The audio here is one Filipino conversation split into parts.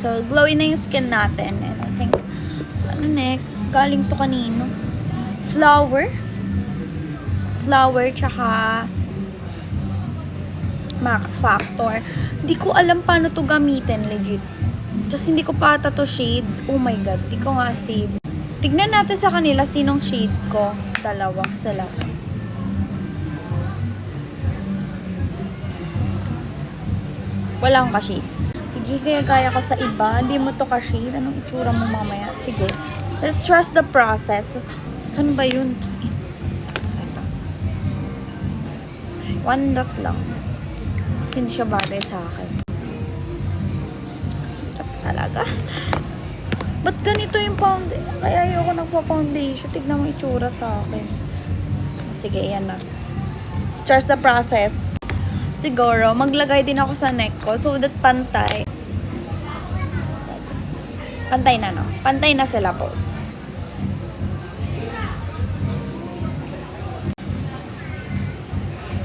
So, glowy na yung skin natin. And I think, ano next? Galing to kanino? Flower, tsaka Max Factor. Hindi ko alam paano to gamitin, legit. Just hindi ko pa ata to shade. Oh my god, di ko nga shade. Tignan natin sa kanila sinong shade ko. Dalawa sila. Walang ka-shade. Sige, kaya ko sa iba. Hindi mo to ka-shade. Anong itsura mo mamaya? Sige. Let's trust the process. Saan ba yun? Ito. One dot lang. Kasi hindi siya bagay sa akin. Talaga. Ba't ganito yung foundation? Kaya ayoko nagpa-foundation. Tignan mo itsura sa akin. Sige, yan na. Let's trust the process. Siguro, maglagay din ako sa neck ko so that pantay. Pantay na, no? Pantay na sila, both.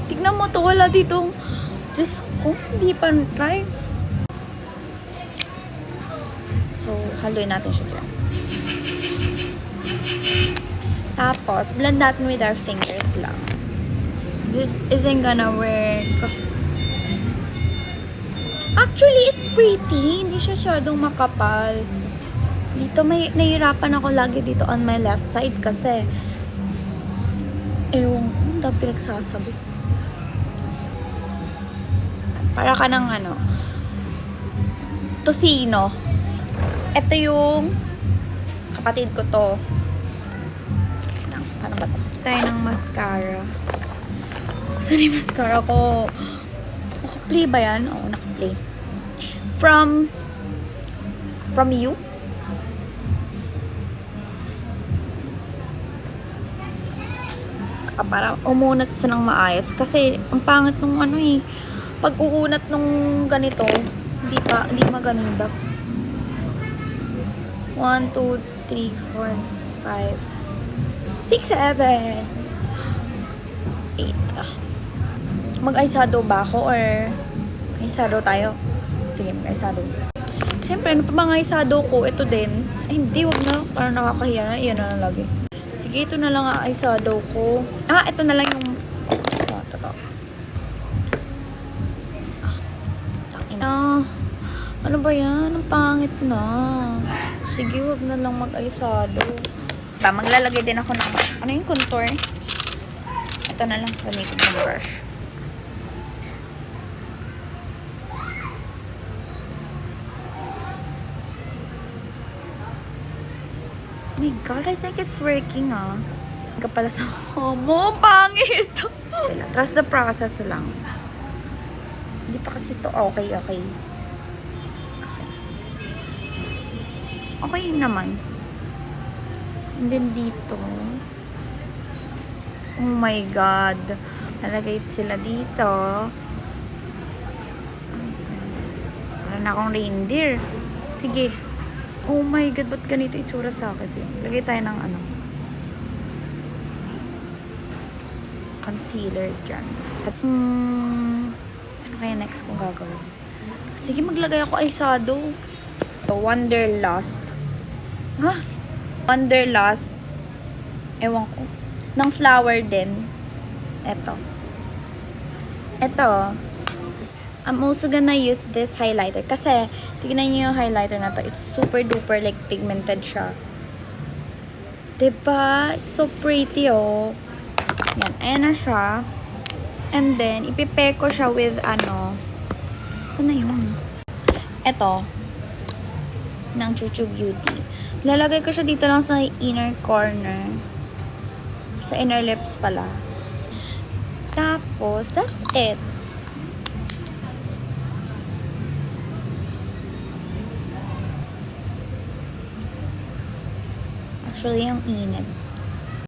Tignan mo to, wala ditong just kung hindi pantay. So, haluin natin siya dyan. Tapos, blend natin with our fingers lang. This isn't gonna work. Actually, it's pretty. Hindi siya syadong makapal. Dito, may nahihirapan ako lagi dito on my left side kasi ewan ko, hindi ako pinagsasabi. Para ka ng ano, tosino. Ito yung kapatid ko to. Paano ba ito? Tayo ng mascara. Saan yung mascara ko? Naka-play ba yan? Oo, naka-play. From you? Para umunat sa ng maayos. Kasi, ang pangit nung ano eh. Pag uunat nung ganito, hindi maganda. 1, 2, 3, 4, 5, 6, 7, 8. Mag-eyeshadow ba ako or eyeshadow tayo? Sige, mag-eyeshadow. Siyempre, ano pa bang eyeshadow ko? Ito din. Ay, hindi, wag na. Parang nakakahiya na. Iyan na lagi. Sige, ito na lang ang eyeshadow ko. Ito na lang yung... Ito. Ano ba yan? Ang pangit na. Sige, wag na lang mag-eyeshadow. Maglalagay din ako ng... Ano yung contour? Ito na lang. Gamitin ko ng brush. Oh my god, I think it's working Ka pala sa mo, pangit. Trust the process lang. Hindi pa kasi to okay. Okay naman. And then dito. Oh my god. Nalagay sila dito. Wala na akong reindeer. Sige. Oh my god, ba't ganito itsura sa akin? Sige, lagay tayo ng ano. Concealer dyan. Ano kaya next kong gagawin? Sige, maglagay ako eyeshadow. Wanderlust. Wanderlust. Ewan ko. Ng flower din. Ito. I'm also gonna use this highlighter. Kasi, tignan niyo yung highlighter na to. It's super duper like pigmented siya. Diba? It's so pretty Yan. Ayan na siya. And then, ipipair ko siya with ano. Saan na yun? Ito. Ng Chuchu Beauty. Lalagay ko siya dito lang sa inner corner. Sa inner lips pala. Tapos, that's it. Actually, yung init.